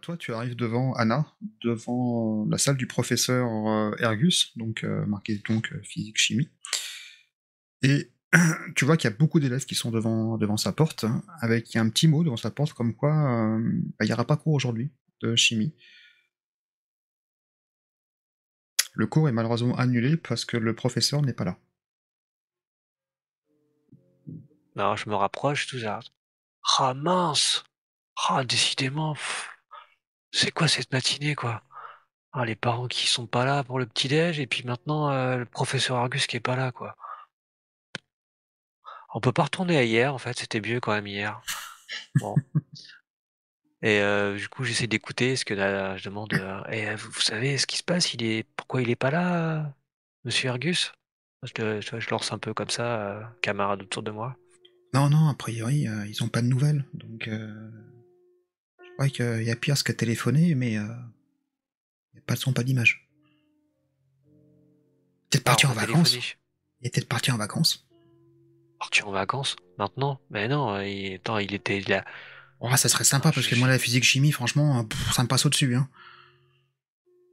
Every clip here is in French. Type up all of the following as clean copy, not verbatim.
toi, tu arrives devant Anna, devant la salle du professeur Ergus, donc marqué donc physique-chimie. Et tu vois qu'il y a beaucoup d'élèves qui sont devant sa porte, hein, avec un petit mot devant sa porte comme quoi il n'y aura pas cours aujourd'hui de chimie. Le cours est malheureusement annulé parce que le professeur n'est pas là. Alors je me rapproche, tout ça. Ah mince! Ah décidément, c'est quoi cette matinée, quoi? Ah les parents qui sont pas là pour le petit-déj et puis maintenant, le professeur Argus qui est pas là, quoi. On peut pas retourner à hier, en fait, c'était mieux quand même hier. Bon et du coup, j'essaie d'écouter ce que la je demande, vous savez ce qui se passe? Pourquoi il est pas là, monsieur Argus?» Tu vois, je lance un peu comme ça, camarades autour de moi. Non, non, a priori, ils ont pas de nouvelles, donc je crois qu'il y a pire qu'à téléphoner, mais il n'y a pas de son, pas d'image. Peut-être Ah, parti on en va téléphoner. vacances. Il est peut-être parti en vacances. Partir en vacances? Maintenant? Mais non, il était là. Oh, ça serait Attends, sympa, parce que moi, la physique-chimie, franchement, ça me passe au-dessus, hein.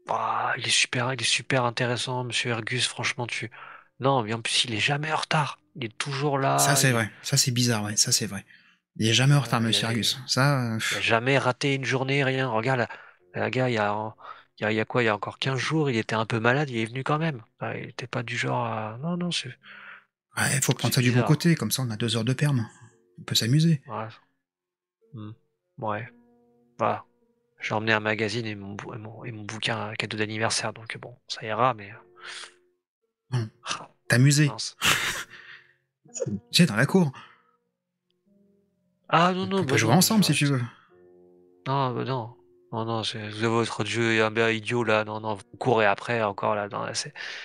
Ah, il est super intéressant, monsieur Ergus, franchement, non, mais en plus, il est jamais en retard. Il est toujours Ça, là, c'est vrai. Ça, c'est bizarre, ouais. Ça, c'est vrai. Il est jamais en retard, il monsieur a, Argus. Ça, il a jamais raté une journée, rien. Regarde, la gars, il y a quoi, il y a encore 15 jours, il était un peu malade, il est venu quand même. Ah, il était pas du genre à, non, non, ouais, faut prendre c'est ça du bon bizarre. côté, comme ça, on a 2 heures de perme. On peut s'amuser. Ouais. Hmm. Ouais. Voilà. J'ai emmené un magazine et mon bouquin à cadeau d'anniversaire, donc bon, ça ira, mais, Bon, ah, t'amuser. mince. Tu sais, dans la cour. Ah non, non, On peut bah jouer non, je ensemble, si tu reste. veux. Non, bah non. Non, non, vous avez votre jeu un peu idiot là. Non, non, vous courez après encore là. Non, là,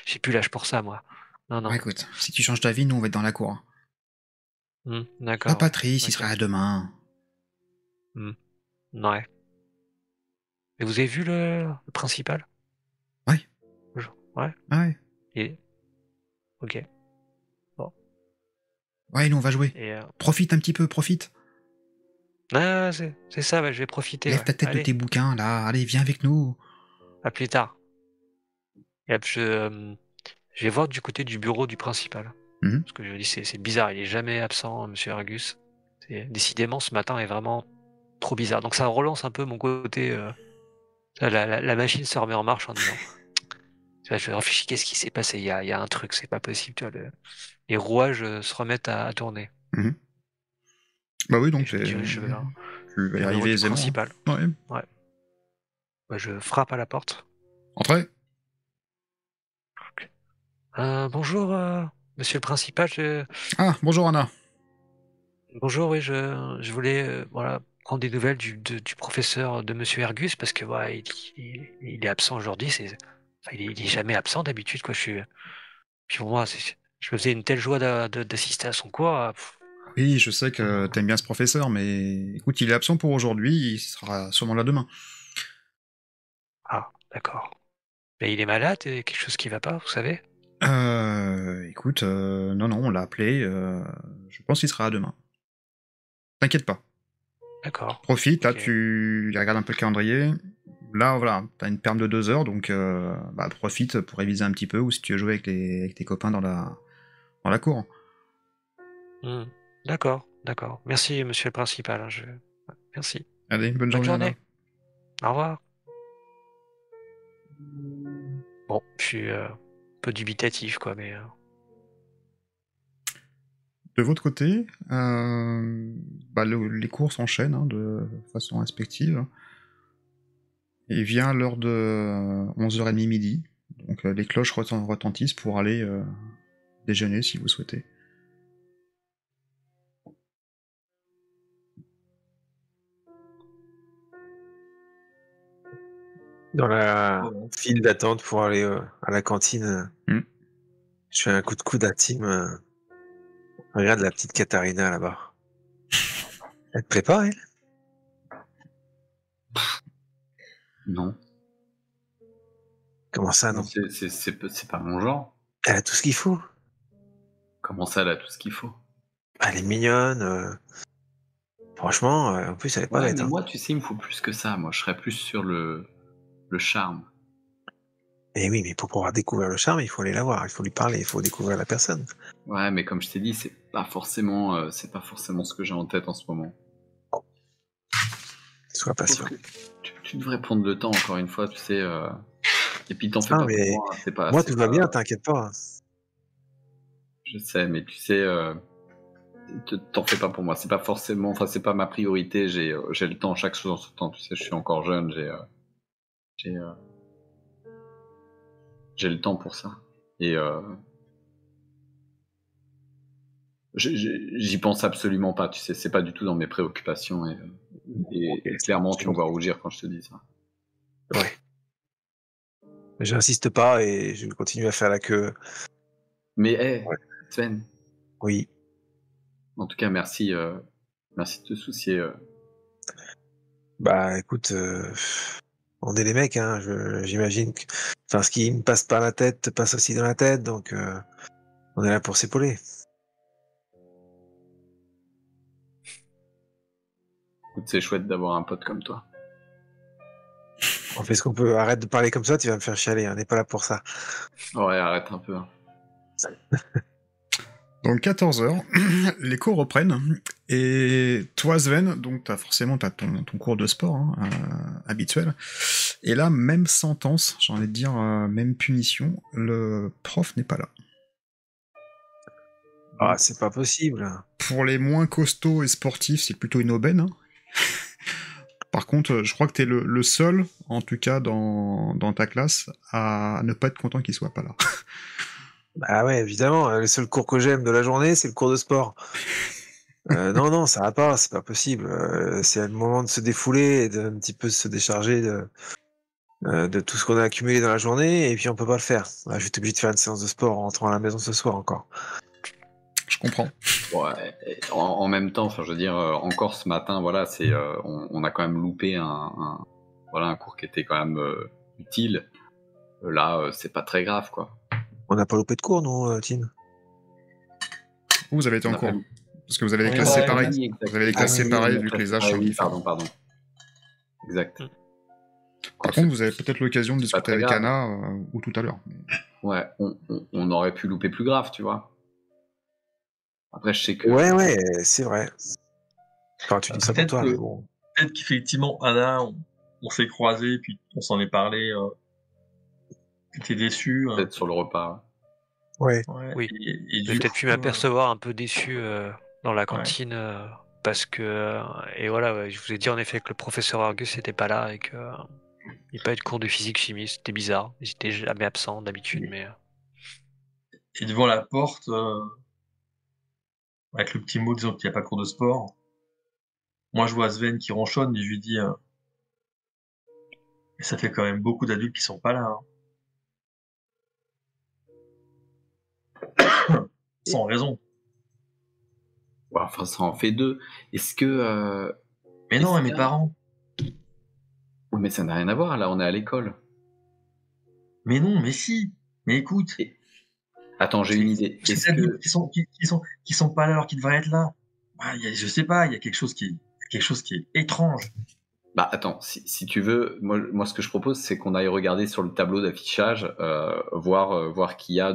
j'ai plus l'âge pour ça, moi. Non, Bon, non. écoute, si tu changes d'avis, nous, on va être dans la cour. Sois D'accord, pas ouais. triste, il Ok, sera ok. demain. Ouais. Et vous avez vu le principal? Ouais, Ouais. ouais. Et ok. Bon. Ouais, nous, on va jouer. Et Profite un petit peu, profite. ah, c'est ça. Ouais, je vais profiter. Lève Ouais. ta tête de Allez, tes bouquins, là. Allez, viens avec nous. à plus tard. Et hop, je vais voir du côté du bureau du principal. Mhm. Parce que je dis c'est bizarre. Il est jamais absent, Monsieur Argus. Décidément, ce matin est vraiment trop bizarre. Donc ça relance un peu mon côté. La machine se remet en marche en disant, tu vois, je réfléchis, qu'est-ce qui s'est passé? Il y a un truc, c'est pas possible, tu vois, les rouages se remettent à tourner. Mhm. Bah oui, Et donc je me dirige tu vas y vers le bureau arriver du aisément, principal. hein. Ouais. Ouais. Bah, je frappe à la porte. Entrez. Bonjour, monsieur le principal. Ah, bonjour Anna. Bonjour, oui, je voulais voilà, prendre des nouvelles du professeur de monsieur Ergus parce que voilà, il est absent aujourd'hui. Enfin, il est jamais absent d'habitude, quoi. Puis pour moi, je me faisais une telle joie d'assister à son cours. Oui, je sais que Euh, t'aimes bien ce professeur, mais écoute, il est absent pour aujourd'hui, il sera sûrement là demain. Ah, d'accord. Mais il est malade et quelque chose qui va pas, vous savez? Écoute, non, non, on l'a appelé, je pense qu'il sera là demain. T'inquiète pas. D'accord. Profite, là, Ok. tu regardes un peu le calendrier. Là, voilà, t'as une perme de 2 heures, donc bah, profite pour réviser un petit peu, ou si tu veux jouer avec tes copains dans la cour. Hmm. D'accord, d'accord. Merci, monsieur le principal, hein, merci. Allez, bonne Bonne journée Anna. journée. Au revoir. Bon, je suis un peu dubitatif, quoi, mais De votre côté, bah, les cours s'enchaînent hein, de façon respective. Et vient l'heure de 11h30 midi. Donc les cloches retentissent pour aller déjeuner si vous souhaitez. Dans la file d'attente pour aller à la cantine, Hmm. je fais un coup de coude intime. Regarde la petite Katharina là-bas. Elle te prépare, elle? Non. Comment ça, non? C'est pas mon genre. Elle a tout ce qu'il faut. Comment ça, elle a tout ce qu'il faut? Elle est mignonne. Franchement, en plus, elle est pas Ouais, bête. mais Hein. moi, tu sais, il me faut plus que ça. Moi, je serais plus sur le charme. Et oui, mais pour pouvoir découvrir le charme, il faut aller la voir, il faut lui parler, il faut découvrir la personne. Ouais, mais comme je t'ai dit, c'est pas forcément ce que j'ai en tête en ce moment. Sois Je pense patient. que tu devrais prendre le temps, encore une fois, tu sais. Et puis, t'en fais Ah, pas pour mais moi. C'est pas. moi, c'est tout va pas- bien, t'inquiète pas. Je sais, mais tu sais, t'en fais pas pour moi. C'est pas forcément. Enfin, c'est pas ma priorité. J'ai le temps, chaque chose en son temps. Tu sais, je suis encore jeune. J'ai, euh, j'ai le temps pour ça. Et j'y pense absolument pas. Tu sais, c'est pas du tout dans mes préoccupations. Et clairement, tu me vois rougir quand je te dis ça. Ouais. J'insiste pas et je continue à faire la queue. Mais hey, Ouais. Sven, Oui. en tout cas, merci de te soucier. Bah, écoute, on est les mecs, hein. J'imagine que, enfin, ce qui me passe par la tête te passe aussi dans la tête, donc on est là pour s'épauler. Écoute, c'est chouette d'avoir un pote comme toi. On fait ce qu'on peut. Arrête de parler comme ça, tu vas me faire chialer. On n'est pas là pour ça. Ouais, arrête un peu. Hein. Donc 14h, les cours reprennent. Et toi, Sven, donc t'as ton cours de sport hein, habituel. Et là, même sentence, j'ai envie de dire, même punition, le prof n'est pas là. Ah, c'est pas possible. Pour les moins costauds et sportifs, c'est plutôt une aubaine. Hein. Par contre, je crois que t'es le seul, en tout cas dans ta classe, à ne pas être content qu'il soit pas là. Bah ouais, évidemment. Le seul cours que j'aime de la journée, c'est le cours de sport. Non, ça va pas, c'est pas possible. C'est le moment de se défouler et de un petit peu se décharger de tout ce qu'on a accumulé dans la journée, et puis on peut pas le faire. Ah, je vais être obligé de faire une séance de sport en rentrant à la maison ce soir encore. Je comprends. Ouais, en même temps, enfin, je veux dire, encore ce matin, voilà, on a quand même loupé un cours qui était quand même utile. Là, c'est pas très grave, quoi. On n'a pas loupé de cours, nous, Tim? Vous avez été On en a cours. pas- Parce que vous avez des Oui, classes ouais, séparées. oui, exact. Vous avez des Ah classes oui, séparées on a vu que classé les âges sont pareil, différents. pardon. Exact. Par contre, vous avez peut-être l'occasion de c'est pas discuter très avec grave. Anna ou tout à l'heure. Ouais, on aurait pu louper plus grave, tu vois. Après, je sais que. Ouais, c'est vrai. Enfin, tu dis ça pour Peut-être toi, que- mais bon. Peut-être qu'effectivement, Anna, on s'est croisés, puis on s'en est parlé. T'étais déçu. Peut-être sur le repas. Ouais. Ouais. Oui. Et J'ai du peut-être coup, pu m'apercevoir un peu déçu dans la cantine parce que et voilà, ouais, je vous ai dit en effet que le professeur Argus n'était pas là et que il n'y a pas eu de cours de physique chimie, c'était bizarre. Ils étaient jamais absents d'habitude, mais et devant la porte, avec le petit mot disant qu'il n'y a pas cours de sport, moi je vois Sven qui ronchonne et je lui dis mais ça fait quand même beaucoup d'adultes qui sont pas là. Hein. Sans raison. Ouais, enfin, ça en fait deux. Est-ce que. Mais non, Est-ce et mes que- parents. Oui, mais ça n'a rien à voir, là, on est à l'école. Mais non, mais si. Mais écoute, Attends, j'ai une idée. ces Est-ce adultes que. qui sont pas là alors qu'ils devraient être là. Ah, je sais pas, il y a quelque chose qui est étrange. Bah attends, si tu veux, moi ce que je propose, c'est qu'on aille regarder sur le tableau d'affichage, voir qu'il y a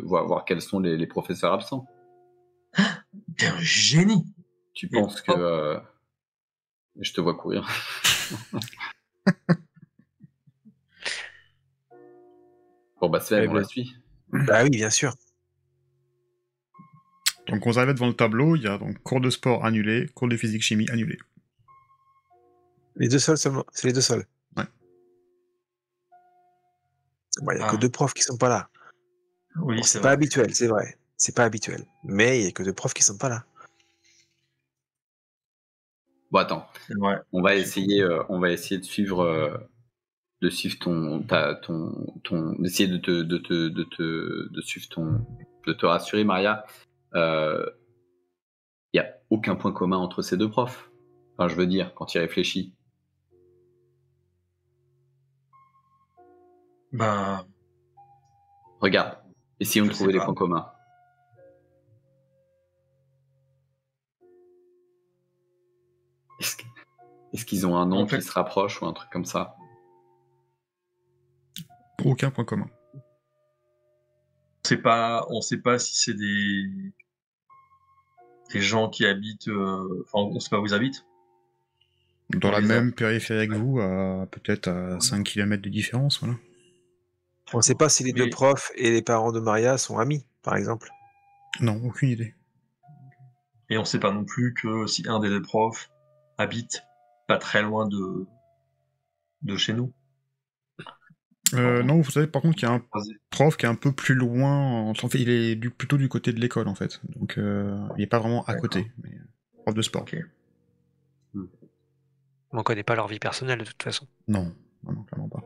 voir quels sont les professeurs absents. T'es un génie. Tu Et penses que hop. je te vois courir. Bon bah Sven, Ouais, on bah- la suit. Bah oui, bien sûr. Donc on s'arrête devant le tableau, il y a donc cours de sport annulé, cours de physique chimie annulé. Les deux seuls seulement. C'est les deux seuls. Ouais. Bon, il y a que Ah. deux profs qui sont pas là. Oui, Bon, c'est c'est pas vrai. habituel, c'est vrai. C'est pas habituel. Mais il y a que deux profs qui sont pas là. Bon attends, C'est vrai. on va essayer de suivre essayer de suivre de te rassurer, Maria. Il y a aucun point commun entre ces deux profs. Enfin, je veux dire, quand il réfléchit. Bah, Regarde, essayons de Je sais trouver des pas. points communs. Est-ce qu'ils ont un nom En fait- qui se rapproche ou un truc comme ça? Aucun point commun. On sait pas si c'est des gens qui habitent. Enfin, on sait pas où ils habitent. Dans On la les a. même périphérie que vous, à peut-être à 5 km de différence, voilà. On ne sait pas si les deux Mais- profs et les parents de Maria sont amis, par exemple. Non, aucune idée. Et on sait pas non plus que si un des deux profs habite pas très loin de chez nous. Non, vous savez par contre qu'il y a un prof qui est un peu plus loin. En fait, il est plutôt du côté de l'école, en fait. Donc, il n'est pas vraiment à côté. Mais, prof de sport. Ok. On connaît pas leur vie personnelle de toute façon, Non, non, clairement pas.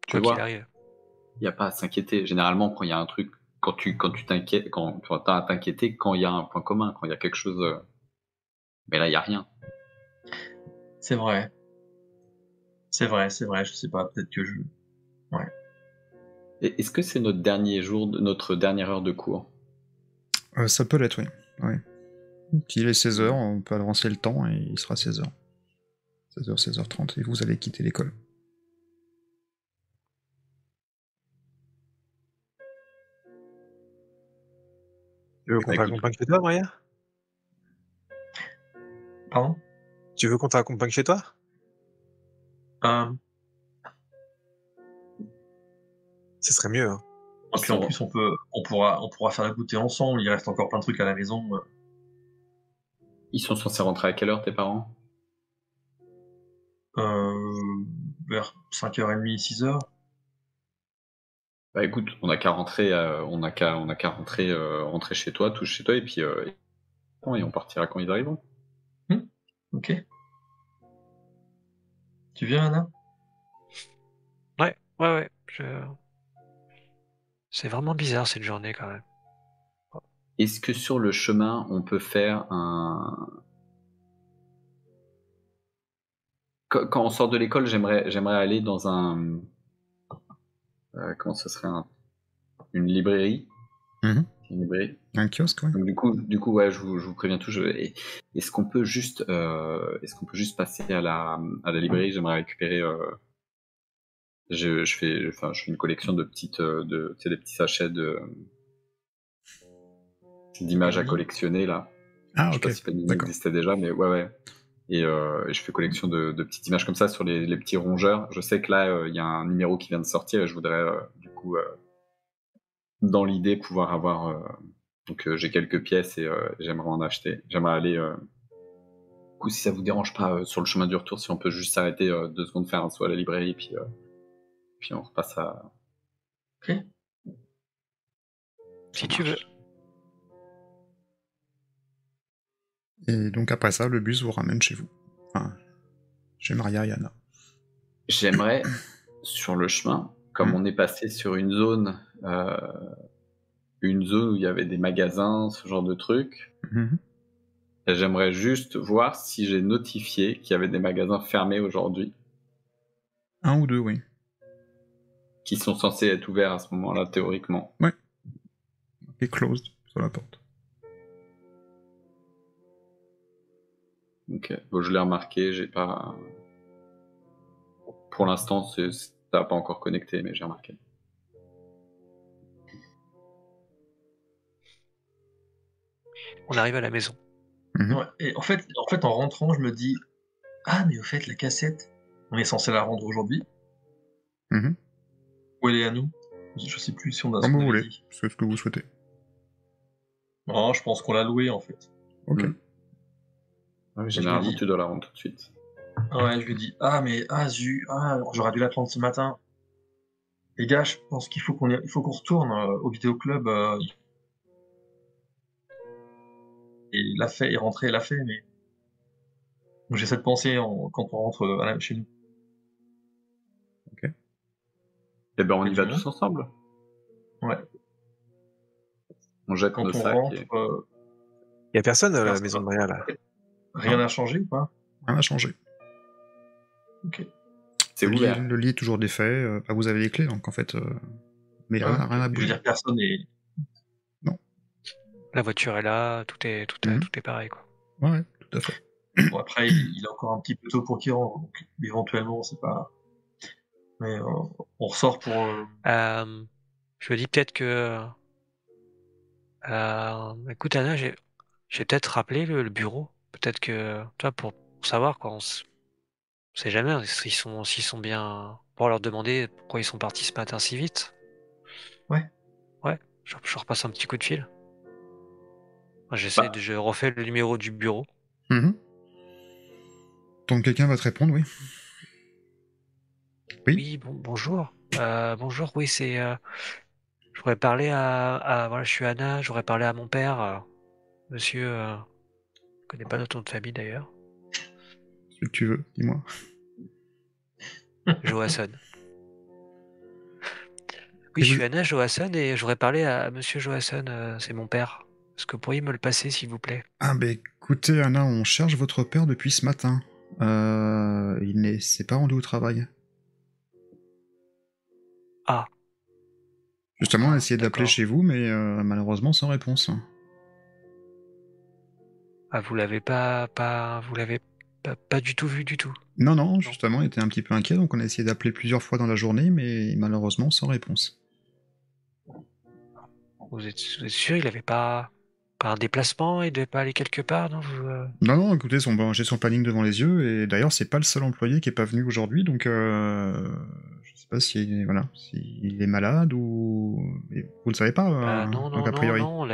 Tu quoi qu'il vois, arrive. il n'y a pas à s'inquiéter. Généralement, quand il y a un truc, quand tu t'inquiètes, quand tu as à t'inquiéter, quand il y a un point commun, quand il y a quelque chose. Mais là, il n'y a rien. C'est vrai. C'est vrai. Je sais pas. Peut-être que je. Et est-ce que c'est notre dernier jour, notre dernière heure de cours? Ça peut l'être, oui. Ouais. Puis il est 16h, on peut avancer le temps et il sera 16h. 16h, 16h30, et vous allez quitter l'école. Tu veux qu'on Bah, écoute. t'accompagne chez toi, Maria? Pardon. Tu veux qu'on t'accompagne chez toi? Ce serait mieux. Hein. Et puis en plus, on pourra faire le goûter ensemble. Il reste encore plein de trucs à la maison. Ils sont censés rentrer à quelle heure, tes parents? Vers 5h30, 6h. Bah écoute, on n'a qu'à rentrer, rentrer chez toi, tous chez toi, et puis et on partira quand ils arriveront. Ok. Tu viens, Anna? Ouais. C'est vraiment bizarre cette journée quand même. Est-ce que sur le chemin, on peut faire un... Quand on sort de l'école, j'aimerais aller dans un... comment ça serait une librairie? Mhm. Une librairie. Un kiosque, ouais. Donc du coup, ouais, je vous préviens tout. Est-ce qu'on peut juste passer à la librairie? J'aimerais récupérer... je fais une collection de petites, tu sais, des petits sachets d'images à collectionner là. Ah, Je sais ok, pas si Panini d'accord. existait déjà, mais ouais. Et je fais collection de petites images comme ça sur les petits rongeurs. Je sais que là, il y a un numéro qui vient de sortir et je voudrais du coup, dans l'idée, pouvoir avoir. Donc j'ai quelques pièces et j'aimerais en acheter. J'aimerais aller. Du coup, si ça vous dérange pas, sur le chemin du retour, si on peut juste s'arrêter 2 secondes, faire un saut à la librairie, puis on repasse à. Ok. Si tu veux. Et donc après ça, le bus vous ramène chez vous. Enfin, chez Maria et Anna. J'aimerais, sur le chemin, comme on est passé sur une zone où il y avait des magasins, ce genre de trucs, Mhm. et j'aimerais juste voir si j'ai notifié qu'il y avait des magasins fermés aujourd'hui, Un ou deux, oui. qui sont censés être ouverts à ce moment-là, théoriquement. Et closed sur la porte. Ok, bon, je l'ai remarqué, j'ai pas... Pour l'instant, ça n'a pas encore connecté, mais j'ai remarqué. On arrive à la maison. Mhm. Ouais. Et en fait, en rentrant, je me dis, ah, mais au fait, la cassette, on est censé la rendre aujourd'hui. Mhm. Où elle est à nous? Je sais plus si on a ce Comme qu'on vous avait voulez, dit. c'est ce que vous souhaitez. Non, je pense qu'on l'a louée en fait. Ok. Généralement, dis- tu dois la rendre tout de suite. Ouais, je lui dis, ah, mais, j'aurais dû la prendre ce matin. Les gars, je pense qu'il faut il faut qu'on retourne au vidéoclub. Et l'a fait, et rentrer, l'a fait, mais. Donc j'ai cette pensée quand on rentre chez nous. Eh ben, on y Et va tout le tous ensemble. Ouais. On jette Quand nos on sacs. rentre, Il y a personne à la maison de Maria, là. rien Non. n'a changé ou pas? Rien n'a changé. Ok. C'est Le ouvert. lit est toujours défait. Vous avez les clés, donc en fait... Mais rien n'a Je veux bougé. dire, personne n'est. La voiture est là, tout est Mhm. tout est pareil quoi. Ouais, tout à fait. Bon, après, il est encore un petit peu tôt pour qu'il rentre, donc éventuellement, c'est pas. Mais on ressort pour. Je me dis peut-être que. Écoute, Anna, j'ai peut-être rappelé le bureau. Peut-être que. Tu vois, pour savoir, quoi. On sait jamais hein, s'ils sont bien. Pour leur demander pourquoi ils sont partis ce matin si vite. Ouais. Ouais, je repasse un petit coup de fil. Bah, Je refais le numéro du bureau. Mhm. Donc quelqu'un va te répondre, oui. Oui. Oui, bonjour. Bonjour, oui, c'est. J'aurais parlé voilà, je suis Anna, j'aurais parlé à mon père, monsieur. Je connais pas notre nom de famille d'ailleurs. Celui que tu veux, dis-moi. Johansson. Oui, Et je vous- suis Anna Johansson et j'aurais parlé à monsieur Johansson, c'est mon père. Est-ce que vous pourriez me le passer, s'il vous plaît? Ah ben écoutez, Anna, on cherche votre père depuis ce matin. Il ne s'est pas rendu au travail. Ah, Justement, on a essayé d'appeler d'accord. chez vous, mais malheureusement sans réponse. Ah, vous l'avez pas du tout vu du tout. Non, non, justement, il était un petit peu inquiet, donc on a essayé d'appeler plusieurs fois dans la journée, mais malheureusement sans réponse. Vous êtes sûr, il avait pas un déplacement, il devait pas aller quelque part, non? Non, non, écoutez, j'ai son planning devant les yeux, et d'ailleurs, c'est pas le seul employé qui est pas venu aujourd'hui, donc je sais pas si, voilà, s'il est malade ou... et vous le savez pas, Non, donc non, a non, priori. non,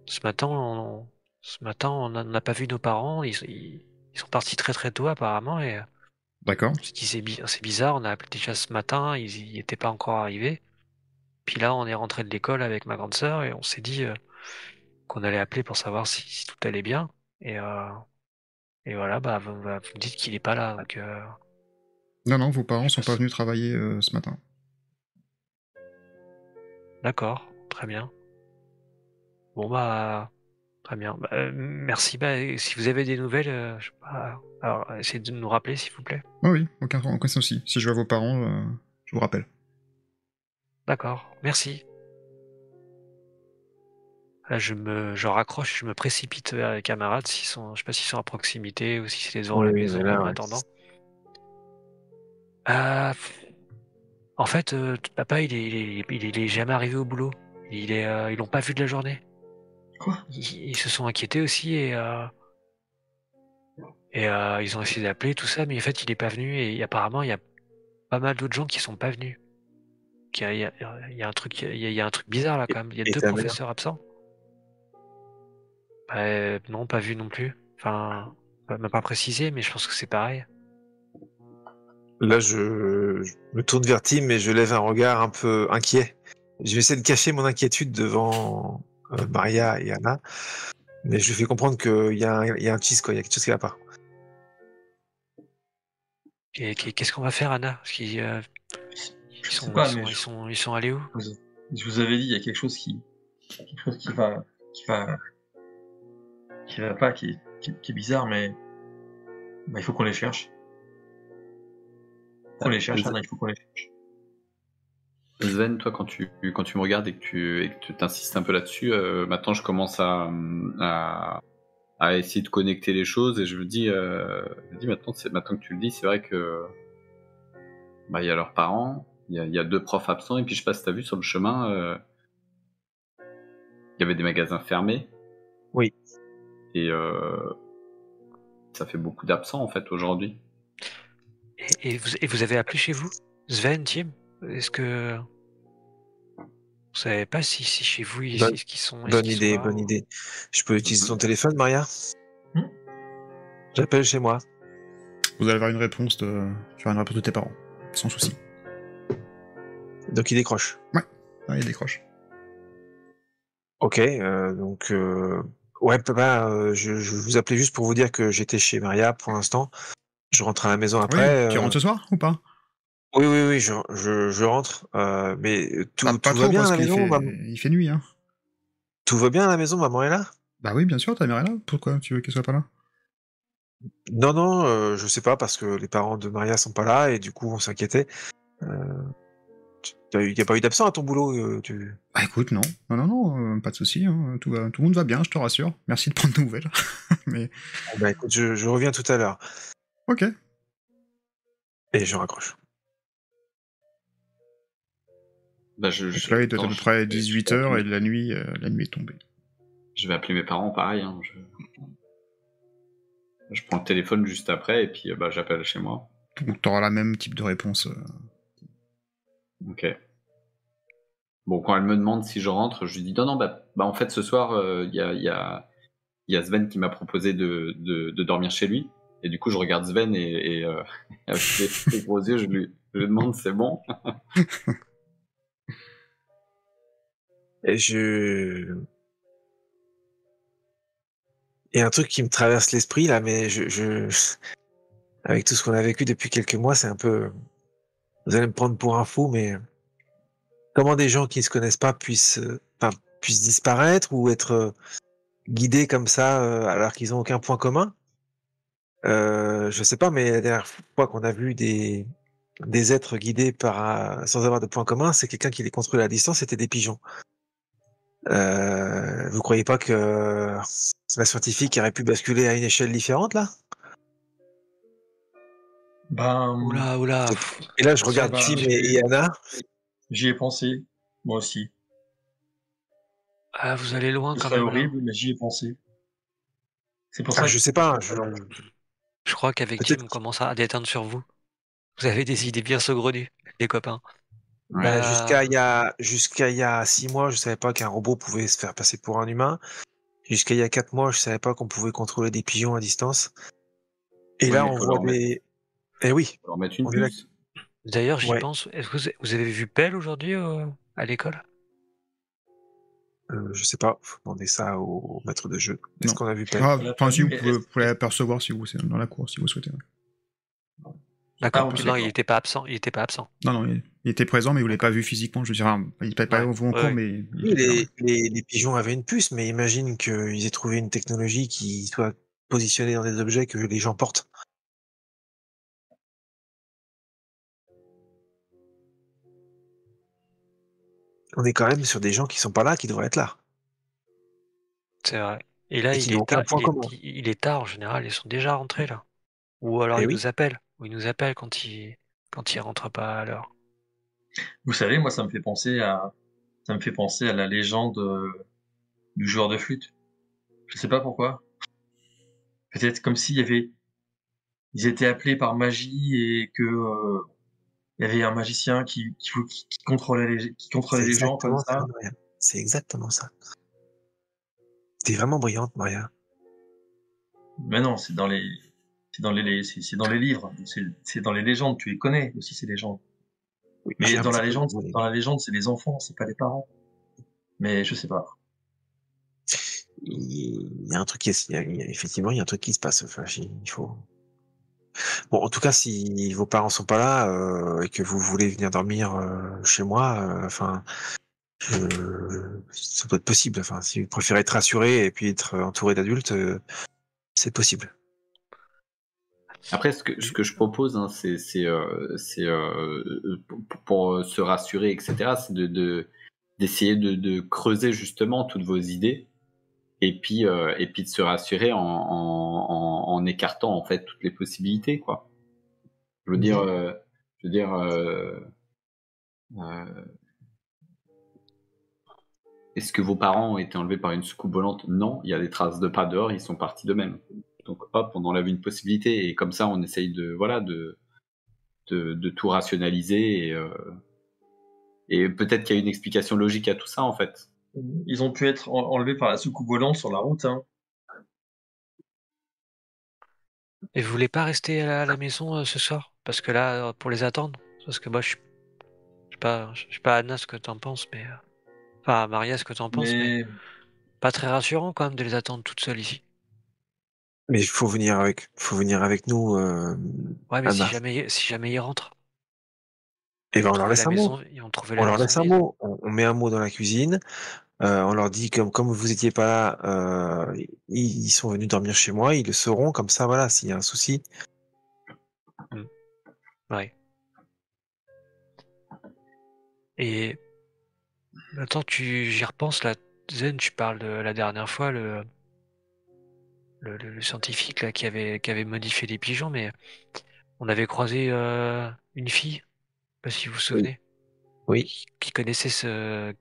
ce matin, on n'a pas vu nos parents, ils sont partis très très tôt apparemment et D'accord. on s'est dit c'est bizarre, on a appelé déjà ce matin, ils y étaient pas encore arrivés. Puis là, on est rentré de l'école avec ma grande sœur et on s'est dit qu'on allait appeler pour savoir si tout allait bien. Et, euh, et voilà, vous me dites qu'il est pas là, donc Non, non, vos parents je sont pas passe. venus travailler ce matin. D'accord, très bien. Bon bah très bien. Bah, merci. Bah, si vous avez des nouvelles, je sais pas, alors essayez de nous rappeler s'il vous plaît. Oui, oui, aucun souci. Si je vois vos parents, je vous rappelle. D'accord, merci. Là, je raccroche, je me précipite vers les camarades je sais pas s'ils sont à proximité ou si c'est devant Oui, la oui, mais maison là, en ouais. attendant. Euh, En fait, papa, il est jamais arrivé au boulot. Ils l'ont pas vu de la journée. quoi? Ils se sont inquiétés aussi et ils ont essayé d'appeler tout ça, mais en fait, il est pas venu et apparemment, il y a pas mal d'autres gens qui sont pas venus. Il y a un truc, il y a un truc bizarre là quand même. Il y a Et deux ta mère? professeurs absents. Non, pas vu non plus. Enfin, m'a pas précisé, mais je pense que c'est pareil. Là, je me tourne vers Tim et je lève un regard un peu inquiet. Je vais essayer de cacher mon inquiétude devant Maria et Anna, mais je lui fais comprendre il y a un cheese, quoi. Il y a quelque chose qui va pas. Qu'est-ce qu'on va faire, Anna? Parce Je sais pas, mais ils sont allés où? je vous avais dit, il y a quelque chose qui va, qui va pas, qui est bizarre, mais bah, il faut qu'on les cherche. Qu'on les cherche, Anna, il faut qu'on les cherche. Sven, toi, quand tu me regardes et que tu t'insistes un peu là-dessus, maintenant je commence à essayer de connecter les choses et je me dis maintenant que tu le dis, c'est vrai que bah, il y a leurs parents, il y a deux profs absents et puis je sais pas si t'as vu sur le chemin, il y avait des magasins fermés Oui. et ça fait beaucoup d'absents en fait aujourd'hui. Et vous avez appelé chez vous? Sven, Tim? Est-ce que vous savez pas si chez vous, Bonne, est-ce qu'ils sont bonne idée, là bonne ou... idée. Je peux utiliser ton Mhm. téléphone, Maria? Hmm. J'appelle chez moi. Vous allez avoir une réponse de tes parents, sans souci. Donc il décroche. Ouais, il décroche. Ok, donc ouais, papa, je vous appelais juste pour vous dire que j'étais chez Maria pour l'instant. Je rentre à la maison Oui, après. tu rentres ce soir ou pas? Oui, oui, oui, je rentre. Mais Bah, pas tout va trop, bien à parce la qu'il maison, il fait nuit, hein. tout va bien à la maison, maman est là? Bah oui, bien sûr, ta mère est là. Pourquoi tu veux qu'elle soit pas là? Non, non, je sais pas parce que les parents de Maria sont pas là et du coup on s'inquiétait. Il n'y a pas eu d'absent à ton boulot Ah écoute, non, pas de souci, hein, tout le monde va bien, je te rassure. Merci de prendre de nouvelles. Mais Bah écoute, je reviens tout à l'heure. ok. Et je raccroche. Bah, Donc là, il doit être à peu près 18h et la nuit est tombée. Je vais appeler mes parents, pareil. Hein, je prends le téléphone juste après et puis bah, j'appelle chez moi. Donc t'auras la même type de réponse. Ok. Bon, quand elle me demande si je rentre, je lui dis non, bah en fait, ce soir, il y a Sven qui m'a proposé de dormir chez lui. Et du coup, je regarde Sven et avec les gros yeux, je lui demande c'est bon. Et il y a un truc qui me traverse l'esprit là, mais avec tout ce qu'on a vécu depuis quelques mois, c'est un peu. Vous allez me prendre pour un fou, mais comment des gens qui ne se connaissent pas puissent disparaître ou être guidés comme ça alors qu'ils n'ont aucun point commun? Je sais pas, mais la dernière fois qu'on a vu des êtres guidés sans avoir de point commun, c'est quelqu'un qui les contrôlait à distance, c'était des pigeons. Vous croyez pas que la scientifique aurait pu basculer à une échelle différente là? Ben, Oula. Et là, je ça regarde va, Tim et Anna. j'y ai pensé, moi aussi. Ah, vous allez loin Ce quand serait même là. horrible, mais j'y ai pensé. C'est pour ça Ah, que je sais pas. Je crois qu'avec Tim, Peut-être. on commence à déteindre sur vous. Vous avez des idées bien saugrenues, les copains. Ouais. Bah, jusqu'à il y a 6 mois, je savais pas qu'un robot pouvait se faire passer pour un humain. Jusqu'à il y a 4 mois, je savais pas qu'on pouvait contrôler des pigeons à distance. Et Oui, là, mais on faut voit leur mettre, des. Eh oui, faut leur mettre une on est là. puce. D'ailleurs, j'y Ouais. pense. Est-ce que vous avez vu Pelle aujourd'hui à l'école? Je sais pas. Faut demander ça au maître de jeu. Est-ce Non. qu'on a vu Pelle? Ah, On l'a enfin, pas si vu, vous mais pouvez l'apercevoir si c'est dans la cour, si vous souhaitez. D'accord. ok, Non, d'accord. il était pas absent. Il était pas absent. Non, il était présent, mais vous l'avez D'accord. pas vu physiquement. Je veux dire, il n'était pas Ouais, vous en ouais, cours, ouais. mais il Oui, était là. les pigeons avaient une puce, mais imagine qu'ils aient trouvé une technologie qui soit positionnée dans des objets que les gens portent. On est quand même sur des gens qui sont pas là, qui devraient être là. C'est vrai. Et là, Et qui n'ont aucun point commun. il est tard en général. Ils sont déjà rentrés là. Ou alors Eh ils oui. nous appellent. Ou ils nous appellent quand ils rentrent pas à l'heure. Vous savez, moi, ça me fait penser à la légende du joueur de flûte. Je sais pas pourquoi. Peut-être comme ils étaient appelés par magie et que il y avait un magicien qui contrôlait C'est les gens comme exactement ça, ça. Maria. C'est exactement ça. T'es vraiment brillante, Maria. Mais non, c'est dans les livres, c'est dans les légendes. Tu les connais aussi ces légendes. Oui, Mais j'ai un petit peu. dans la légende, c'est les enfants, c'est pas les parents. Mais je sais pas. Il y a un truc effectivement, il y a un truc qui se passe. Enfin, il faut. Bon, en tout cas, si vos parents sont pas là et que vous voulez venir dormir chez moi, enfin, ça peut être possible. Enfin, si vous préférez être rassuré et puis être entouré d'adultes, c'est possible. Après, ce que je propose, hein, pour se rassurer, etc., c'est d'essayer de creuser justement toutes vos idées et puis de se rassurer en écartant en fait toutes les possibilités, quoi. Je veux dire, est-ce que vos parents ont été enlevés par une soucoupe volante? Non, il y a des traces de pas dehors, ils sont partis d'eux-mêmes. Donc hop, on enlève une possibilité et comme ça on essaye de tout rationaliser et peut-être qu'il y a une explication logique à tout ça en fait. Ils ont pu être enlevés par la soucoupe volante sur la route, hein. Et vous voulez pas rester à la maison ce soir? Parce que là, pour les attendre. Parce que moi, je sais pas Anna ce que t'en penses, mais enfin Maria ce que t'en penses, mais Mais pas très rassurant quand même de les attendre toutes seules ici. Mais il faut venir avec nous, Ouais, mais Anna. si jamais ils rentrent, Et ben on leur laisse un mot. ils ont trouvé On la leur maison laisse un vide. mot. On met un mot dans la cuisine. On leur dit comme vous étiez pas là, ils sont venus dormir chez moi. Ils le sauront comme ça. Voilà, s'il y a un souci. Ouais. Et attends, j'y repense là, Zen, tu parles de la dernière fois, le scientifique là qui avait modifié les pigeons, mais on avait croisé une fille, je sais pas si vous vous Oui. souvenez, Oui, qui connaissait c'était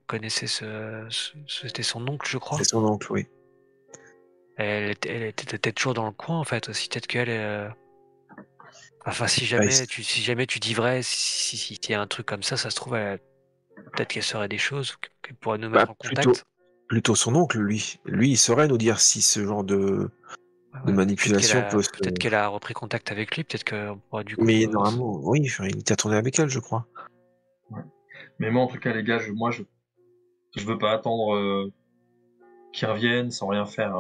son oncle, je crois. c'est son oncle, oui. Elle était peut-être toujours dans le coin en fait aussi, peut-être qu'elle. Enfin, si Ah, jamais tu dis vrai, si y a un truc comme ça se trouve, peut-être qu'elle saurait des choses, qu'elle pourrait nous bah, mettre en contact. plutôt son oncle, lui. Lui, il saurait nous dire si ce genre de Ouais, manipulation peut se... peut-être qu'elle a repris contact avec lui, peut-être qu'on pourra du coup. Mais normalement, oui, enfin, il était tourné avec elle, je crois. Ouais. Mais moi, en tout cas, les gars, je veux pas attendre qu'ils reviennent sans rien faire.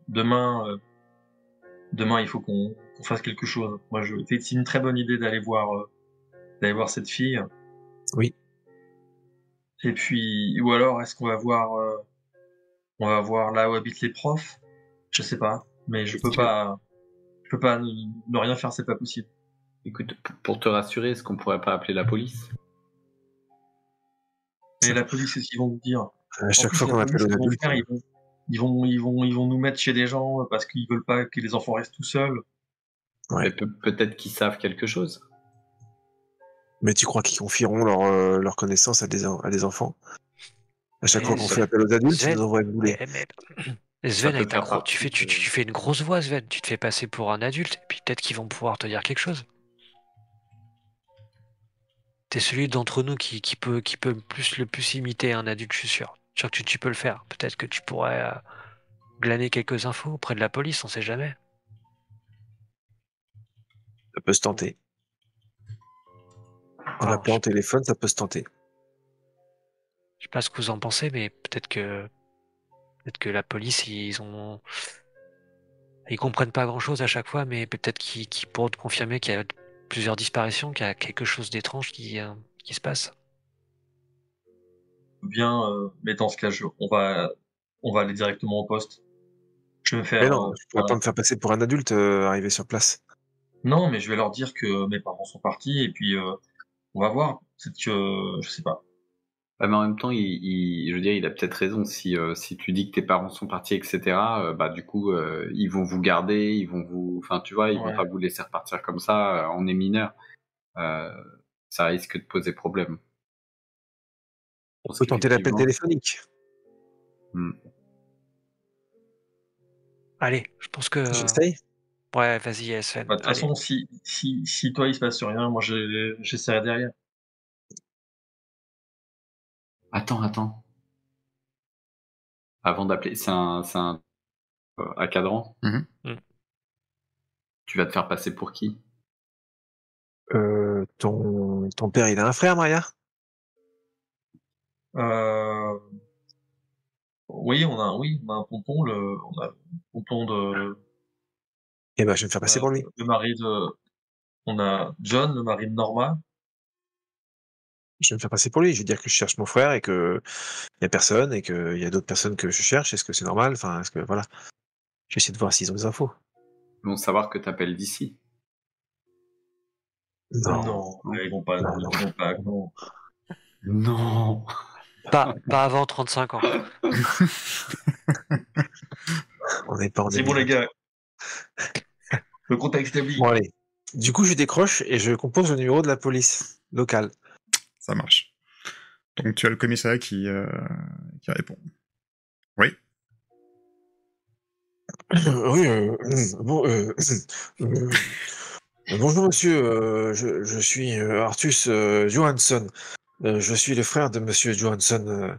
Demain, il faut qu'on fasse quelque chose. Moi, c'est une très bonne idée d'aller voir cette fille. Oui. Et puis, ou alors, est-ce qu'on va on va voir là où habitent les profs? Je sais pas. Mais je peux pas ne rien faire, c'est pas possible. Écoute, pour te rassurer, est-ce qu'on pourrait pas appeler la police? Et la police, qu'est-ce qu'ils vont nous dire? À chaque fois qu'on appelle un adulte, Ils vont nous mettre chez des gens parce qu'ils veulent pas que les enfants restent tout seuls. ouais. Mais peut-être qu'ils savent quelque chose. Mais tu crois qu'ils confieront leur connaissance à des enfants? À chaque fois qu'on ça- fait appel aux adultes, ils Sven, nous envoient bouler. Sven, peut avec faire partie tu de- fais une grosse voix, Sven. Tu te fais passer pour un adulte, et puis peut-être qu'ils vont pouvoir te dire quelque chose. T'es celui d'entre nous qui peut le plus imiter un adulte, je suis sûr. Je suis sûr que tu peux le faire. Peut-être que tu pourrais glaner quelques infos auprès de la police, on sait jamais. Ça peut se tenter. En Alors, appelant au téléphone, ça peut se tenter. je sais pas ce que vous en pensez, mais peut-être que la police, ils comprennent pas grand-chose à chaque fois, mais peut-être qu'ils pourront te confirmer qu'il y a plusieurs disparitions, qu'il y a quelque chose d'étrange qui se passe. Bien, mais dans ce cas, on va aller directement au poste. Je vais me Mais faire. non, je pourrais pas me faire passer pour un adulte arrivé sur place. Non, mais je vais leur dire que mes parents sont partis et puis on va voir. Peut-être que je sais pas. Ouais, mais en même temps, je veux dire, il a peut-être raison. Si tu dis que tes parents sont partis, etc., bah du coup, ils vont vous garder, enfin, tu vois, ils vont Ouais. pas vous laisser repartir comme ça. On est mineur, euh, ça risque de poser problème. On peut tenter l'appel téléphonique. Allez, je pense que... J'essaye. Ouais, vas-y, Sven. Bah, de toute Allez. façon, si toi il se passe rien, moi j'essaierai derrière. Attends. Avant d'appeler, c'est un à cadran. Mhm. Tu vas te faire passer pour qui? Ton père, il a un frère, Maria? Oui, on a un tonton, on a le tonton de Eh ben, je vais me faire passer pour lui. le mari de, on a John, le mari de Norma. Je vais me faire passer pour lui. Je vais dire que je cherche mon frère et que y a personne et qu'il y a d'autres personnes que je cherche. Est-ce que c'est normal? Enfin, est-ce que voilà. Je vais essayer de voir s'ils ont des infos. Ils vont savoir que t'appelles d'ici. Non. Ils vont pas, Non, ils vont pas, non. Non. Pas avant 35 ans. On n'est pas en C'est bon les 2020. gars. Le contexte établi. Bon, allez. Du coup, je décroche et je compose le numéro de la police locale. Ça marche. Donc tu as le commissariat qui répond. Oui. Oui, bon, bonjour monsieur, je suis Artus Johansson. Je suis le frère de monsieur Johansson.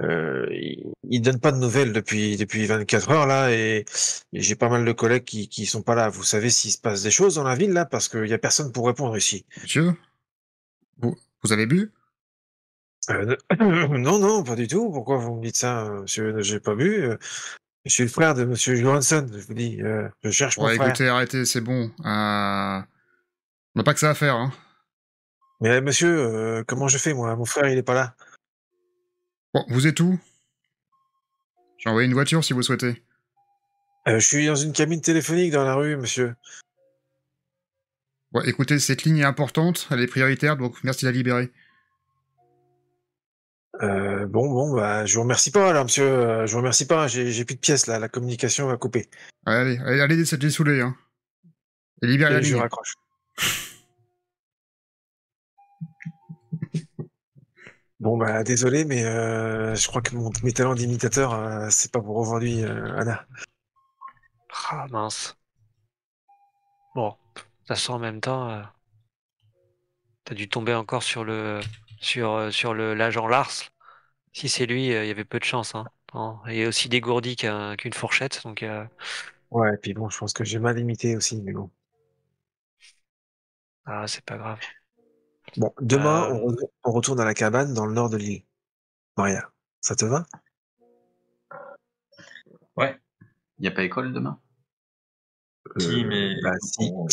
Il donne pas de nouvelles depuis 24 heures là et j'ai pas mal de collègues qui sont pas là. Vous savez s'il se passe des choses dans la ville là parce qu'il y a personne pour répondre ici. Monsieur, vous avez bu? Non, pas du tout. Pourquoi vous me dites ça, monsieur? J'ai pas bu. Je suis le frère de monsieur Johansson. Je vous dis, je cherche mon Ouais, frère. écoutez, arrêtez, c'est bon. On n'a pas que ça à faire, hein. Mais monsieur, comment je fais moi? Mon frère il est pas là. Bon, vous êtes où? J'ai envoyé une voiture si vous souhaitez. Je suis dans une cabine téléphonique dans la rue, monsieur. Ouais, écoutez, cette ligne est importante, elle est prioritaire, donc merci de la libérer. Bon, bah, je vous remercie pas, là, monsieur. Je vous remercie pas. J'ai plus de pièces, là. La communication va couper. Allez, ça te saoulé, hein. Et libère la Et je ligne. raccroche. Bon, bah, désolé, mais je crois que mes talents d'imitateur, c'est pas pour aujourd'hui, Anna. Ah mince. Bon, de toute façon en même temps, t'as dû tomber encore sur l'agent Lars. Si c'est lui, il y avait peu de chance. Hein. Il est aussi dégourdi qu'une fourchette, donc Ouais, et puis bon, je pense que j'ai mal imité aussi, mais bon. c'est pas grave. Bon, demain, Euh, on retourne à la cabane dans le nord de l'île. Maria, ça te va? Ouais, Il n'y a pas école demain? si, mais Bah, si. bon,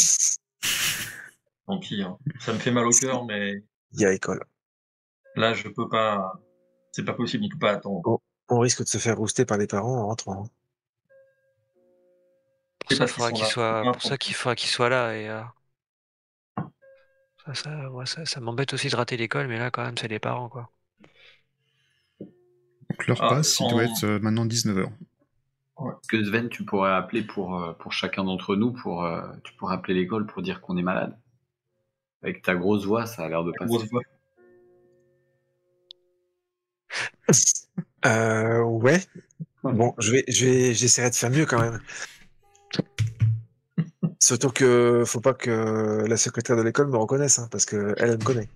tant pis. Hein. Ça me fait mal au cœur, mais Il y a école. là, je peux pas. C'est pas possible, il peut pas attendre. On risque de se faire rouster par les parents en rentrant. Hein. pour ça, Parce qu'ils sont là. C'est pas un pour ça problème. qu'il faudra qu'il soit là. Et ça m'embête aussi de rater l'école, mais là quand même, c'est les parents, quoi. Donc l'heure Ah, passe, il doit être maintenant 19h. Est-ce que Sven, tu pourrais appeler pour chacun d'entre nous, tu pourrais appeler l'école pour dire qu'on est malade? Avec ta grosse voix, ça a l'air de passer. grosse voix. Ouais. Bon, j'essaierai de faire mieux quand même. Surtout que faut pas que la secrétaire de l'école me reconnaisse, hein, parce que elle me connaît.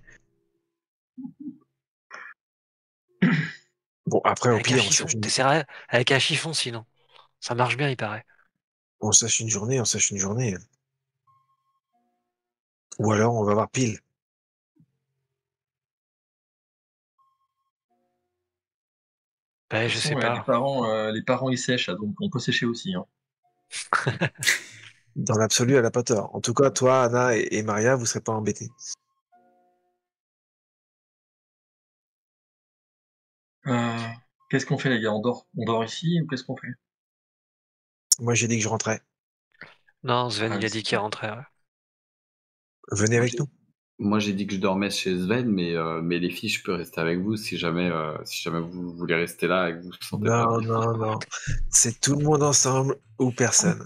Bon, après, au Avec un pire, chiffon, t'essaierais avec un chiffon sinon. Ça marche bien, il paraît. on sache une journée, on sache une journée. Ou alors, on va voir pile. Ben, De toute je façon, sais ouais, pas. les parents ils sèchent, donc on peut sécher aussi. Hein. Dans l'absolu, elle a pas tort. En tout cas, toi, Anna et Maria, vous serez pas embêtés. Qu'est-ce qu'on fait, les gars? On dort ici ou qu'est-ce qu'on fait? Moi, j'ai dit que je rentrais. Non, Sven, Ah, il mais a dit c'est qu'il bien. rentrait. Ouais. Venez avec nous. Moi, j'ai dit que je dormais chez Sven, mais les filles, je peux rester avec vous si jamais vous voulez rester là et que vous vous sentez pas Non, bien. non, non. C'est tout le monde ensemble ou personne.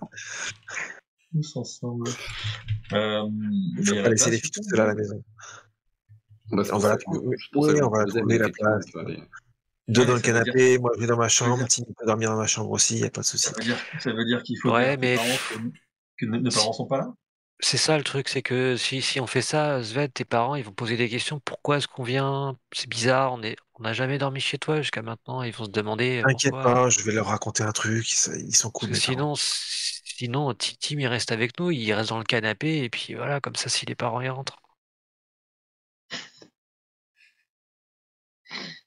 Tous ensemble. Il Mais faut il y a pas la laisser les place, filles je toutes pense, seules à non? la maison. Bah, c'est On pour va ça la que trouver. c'est pour ça Oui, que je on vous va la proposais, mais trouver, la effectivement, place. on peut aller. Deux dans Allez, le canapé, moi je vais dans ma chambre, Tim peut dormir dans ma chambre aussi, y a pas de souci. ça veut dire qu'il faut dire à Ouais, tes mais parents que nos parents sont pas là? c'est ça le truc, c'est que si on fait ça, Sven, tes parents, ils vont poser des questions. Pourquoi est-ce qu'on vient? C'est bizarre, on n'a jamais dormi chez toi jusqu'à maintenant. Ils vont se demander T'inquiète pourquoi. pas, je vais leur raconter un truc, ils sont Parce cool que mes parents. sinon, Tim, il reste avec nous, il reste dans le canapé, et puis voilà, comme ça, si les parents y rentrent.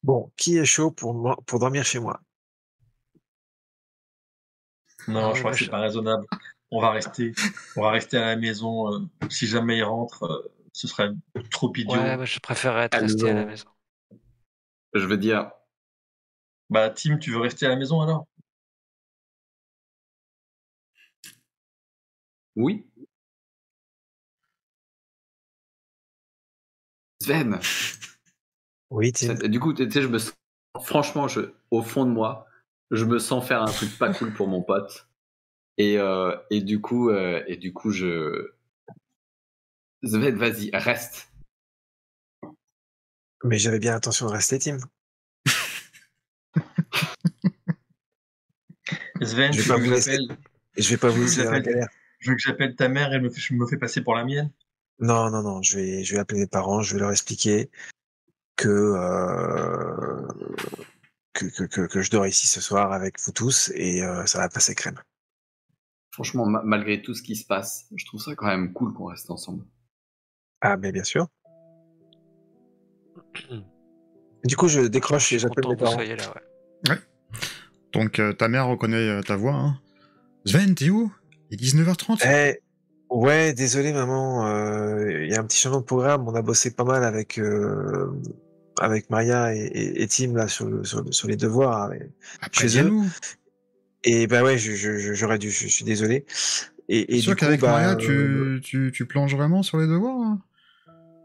Bon, qui est chaud pour dormir chez moi? Non, Ah je ouais, crois moi, que c'est pas raisonnable. On va rester à la maison. Si jamais ils rentrent, ce serait trop ouais, idiot. moi, je préférerais être resté à la Alors, maison. je veux dire, Bah, Tim, tu veux rester à la maison alors? oui, Sven. Oui, Tim. Du coup, tu sais, franchement, au fond de moi, je me sens faire un truc pas cool pour mon pote. Et du coup, Sven, vas-y, reste. Mais j'avais bien l'intention de rester, Tim. Sven, Je vais tu pas veux que vous laisser, j'appelle, je vais pas tu vous veux que laisser dans la j'appelle, galère. tu veux que j'appelle ta mère et me fait passer pour la mienne? Non, non, non, je vais appeler mes parents, je vais leur expliquer que, que je dors ici ce soir avec vous tous et ça va passer crème. Franchement, malgré tout ce qui se passe, je trouve ça quand même cool qu'on reste ensemble. Ah, mais bien sûr. Du coup, je Je décroche et suis j'appelle content mes que vous parents. soyez là, ouais. Ouais. Donc ta mère reconnaît ta voix. Hein. Sven, t'es où? Il est 19h30. Eh, ouais, désolé maman, il y a un petit changement de programme. On a bossé pas mal avec Maria et Tim là sur les devoirs Après, chez eux. nous. Et bah ouais, j'aurais dû, je suis désolé. T'es Et sûr du coup, qu'avec Maria, bah tu planches vraiment sur les devoirs? Hein.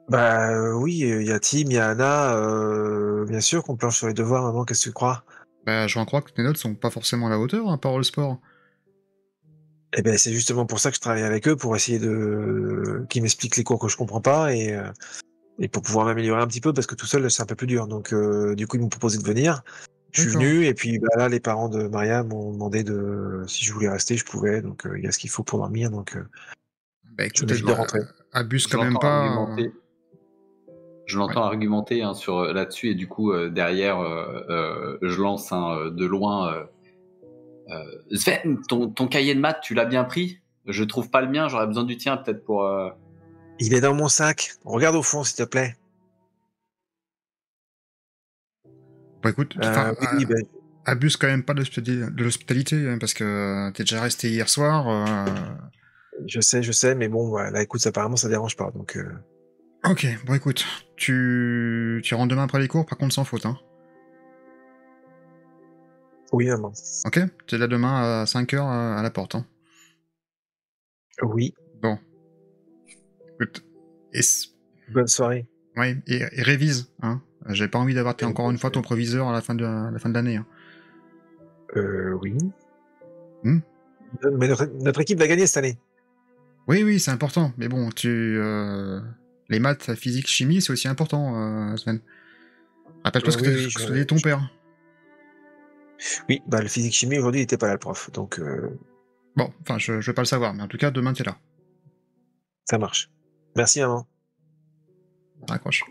Bah oui, il y a Tim, il y a Anna, bien sûr qu'on planche sur les devoirs, maman, qu'est-ce que tu crois? Bah, je crois que tes notes sont pas forcément à la hauteur, hein, par le sport. Eh ben, c'est justement pour ça que je travaille avec eux, pour essayer qu'ils m'expliquent les cours que je comprends pas et pour pouvoir m'améliorer un petit peu parce que tout seul, c'est un peu plus dur. Donc, du coup, ils m'ont proposé de venir. Je suis D'accord. venu et puis bah, là, les parents de Maria m'ont demandé si je voulais rester, je pouvais. Donc, il y a ce qu'il faut pour dormir. Donc, Bah je écoute, décide de rentrer. abuse Je quand même l'entends pas. argumenter. Je Ouais. l'entends argumenter hein, là-dessus et du coup derrière, je lance de loin. Sven, ton cahier de maths, tu l'as bien pris? Je trouve pas le mien, j'aurais besoin du tien peut-être pour. Il est dans mon sac. Regarde au fond, s'il te plaît. Bah écoute, enfin, Oui, ben, abuse quand même pas de l'hospitalité, hein, parce que t'es déjà resté hier soir. je sais, mais bon, là, écoute, apparemment, ça dérange pas. Donc, Ok, bon écoute, tu rentres demain après les cours, par contre sans faute, hein. oui, maman. Ok? T'es là demain à 5h à la porte, hein. Oui, Bon. Écoute, bonne soirée. ouais, et révise, hein. J'ai pas envie d'avoir encore une fois ton proviseur à la fin de l'année, hein. Oui. Hmm. Mais notre équipe va gagner cette année. Oui, c'est important, mais bon, les maths, la physique, chimie, c'est aussi important, Sven. Rappelle-toi ce que Oui, ce que t'as dit ton père. oui, bah, le physique-chimie, aujourd'hui, il était pas là, le prof. Donc, Bon, enfin, je veux pas le savoir, mais en tout cas, demain, t'es là. ça marche. Merci, maman. Raccroche.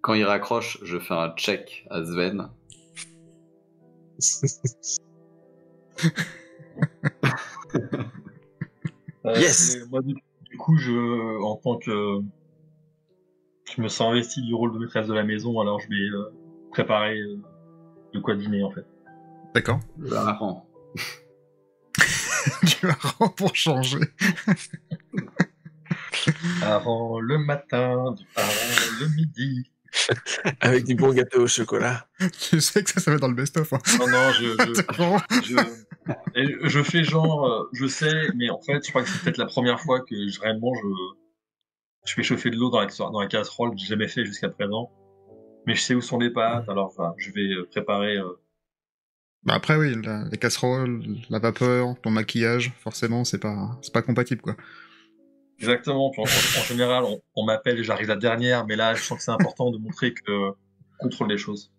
Quand il raccroche, je fais un check à Sven. Yes. Moi, du coup, en tant que, je me sens investi du rôle de maîtresse de la maison, alors je vais préparer de quoi dîner en fait. D'accord. Marrant. Tu vas pour changer. Avant le matin, avant le midi. Avec du bon gâteau au chocolat. Tu sais que ça va dans le best-of, hein. Non, Bon. je fais genre, je sais, mais en fait, je crois que c'est peut-être la première fois que réellement je fais chauffer de l'eau dans la casserole, que j'ai jamais fait jusqu'à présent. Mais je sais où sont les pâtes, alors enfin, je vais préparer. Bah après, oui, les casseroles, la vapeur, ton maquillage, forcément, c'est pas compatible, quoi. Exactement. Puis en général, on m'appelle et j'arrive la dernière, mais là, je sens que c'est important de montrer que on contrôle les choses.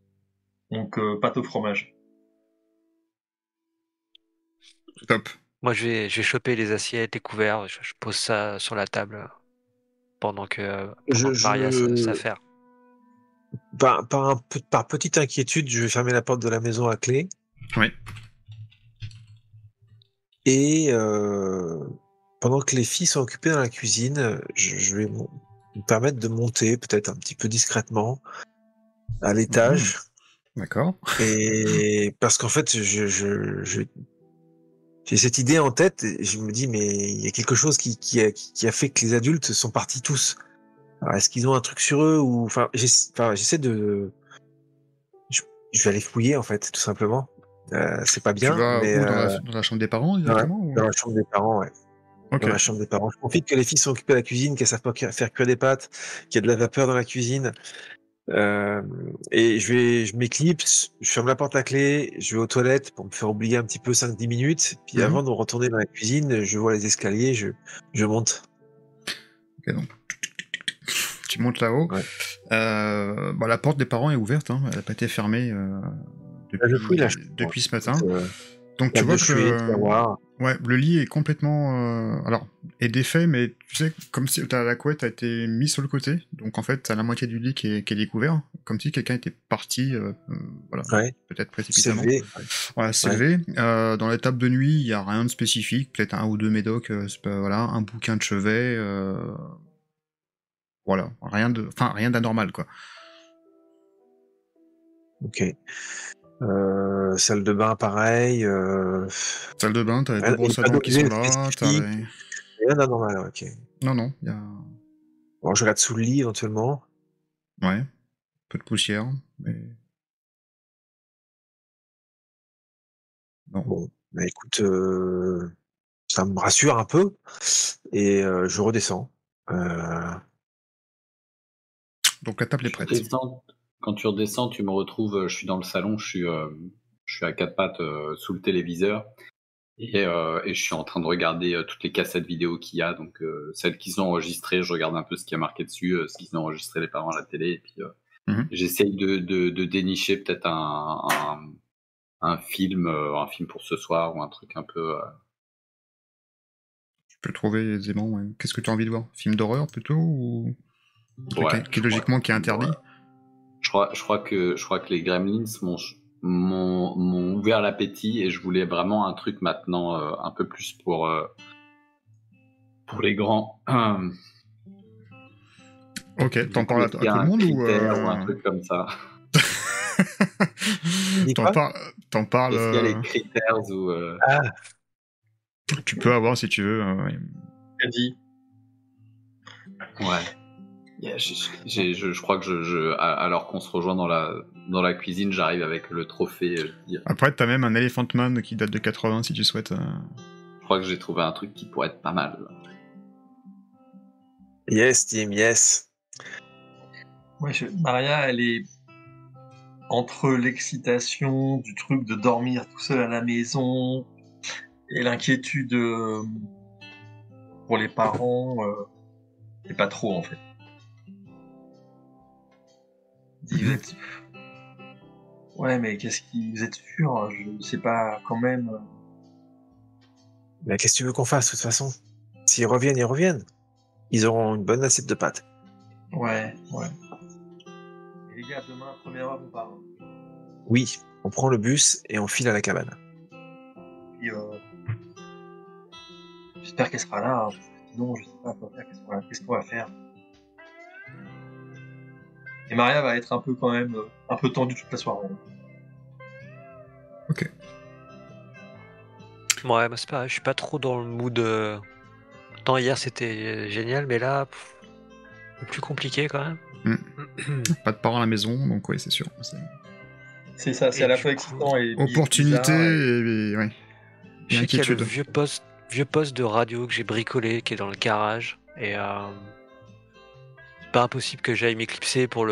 Donc, pâte au fromage. Top. Moi, je vais choper les assiettes, les couverts, je pose ça sur la table pendant que Maria s'affaire. Par petite inquiétude, je vais fermer la porte de la maison à clé. Oui. Et pendant que les filles sont occupées dans la cuisine, je vais me permettre de monter, peut-être un petit peu discrètement, à l'étage. D'accord. Et parce qu'en fait, j'ai cette idée en tête et je me dis, mais il y a quelque chose qui a fait que les adultes sont partis tous. Alors, est-ce qu'ils ont un truc sur eux ou j'essaie de je vais aller fouiller en fait, tout simplement. C'est pas Tu bien, vas mais où, dans la chambre des parents, directement, ou... dans la chambre des parents, ouais. Ok. Dans la chambre des parents. Je profite que les filles sont occupées à la cuisine, qu'elles savent pas faire cuire des pâtes, qu'il y a de la vapeur dans la cuisine. Et je m'éclipse, je ferme la porte à clé, je vais aux toilettes pour me faire oublier un petit peu 5-10 minutes. Puis Mhm. avant de retourner dans la cuisine, je vois les escaliers, je monte. Ok, donc. Tu montes là-haut. Ouais. Bah, la porte des parents est ouverte, hein. Elle n'a pas été fermée Je fouille la chambre, depuis ce matin. écoute, Donc tu vois de chevet, que tiroir. ouais, le lit est complètement alors est défait, mais tu sais, comme si la couette a été mise sur le côté, donc en fait t'as la moitié du lit qui est découvert, comme si quelqu'un était parti, voilà, Ouais. peut-être précipitamment. C'est levé. Voilà, c'est levé. Dans la table de nuit, il y a rien de spécifique, peut-être un ou deux médocs, voilà, un bouquin de chevet, voilà, rien d'anormal, quoi. Ok. Salle de bain, pareil. Salle de bain, t'as les deux Rien, brosses à pas dents qui sont d'objet là, t'as spécifique. les... Rien d'anormal, ok. Non, il y a... Bon, je regarde sous le lit éventuellement. Ouais, peu de poussière, mais... Non. Bon, bah écoute, ça me rassure un peu et je redescends. Donc la table est prête. Quand tu redescends, tu me retrouves, je suis dans le salon, je suis à quatre pattes sous le téléviseur et je suis en train de regarder toutes les cassettes vidéo qu'il y a, donc celles qui sont enregistrées, je regarde un peu ce qui a marqué dessus, ce qu'ils ont enregistré les parents à la télé, et puis j'essaye de dénicher peut-être un film pour ce soir ou un truc un peu. Tu peux le trouver aisément. Ouais. Qu'est-ce que tu as envie de voir? Film d'horreur plutôt ou un truc Ouais, qui logiquement qui est interdit? Je crois que les Gremlins m'ont ouvert l'appétit et je voulais vraiment un truc maintenant un peu plus pour les grands. Ok, t'en parles à tout le monde ou un truc comme ça. T'en parles. Est-ce qu'il y a les critères ou Tu peux avoir si tu veux. Ouais. Dit. Ouais. Yeah, je crois que alors qu'on se rejoint dans la cuisine, j'arrive avec le trophée. Après, t'as même un Elephant Man qui date de 80 si tu souhaites. Je crois que j'ai trouvé un truc qui pourrait être pas mal. Yes, Tim, yes. Ouais, Maria, elle est entre l'excitation du truc de dormir tout seul à la maison et l'inquiétude pour les parents, et pas trop en fait. Vous êtes... Ouais, mais vous êtes sûr? Je sais pas quand même. Mais qu'est-ce que tu veux qu'on fasse de toute façon? S'ils reviennent, ils reviennent. Ils auront une bonne assiette de pâtes. Ouais. Et les gars, demain, première heure, on part. Oui, on prend le bus et on file à la cabane. Puis, j'espère qu'elle sera là, hein, parce que sinon, je sais pas quoi faire. Qu'est-ce qu'on va faire? Et Maria va être un peu quand même un peu tendue toute la soirée. Ok. Ouais, c'est pareil, je suis pas trop dans le mood. Tant hier c'était génial, mais là, c'est plus compliqué quand même. Pas de parents à la maison, donc oui, c'est sûr. C'est ça, c'est à la fois excitant et opportunité et ouais. Je sais qu'il y a le vieux poste de radio que j'ai bricolé qui est dans le garage et c'est pas impossible que j'aille m'éclipser pour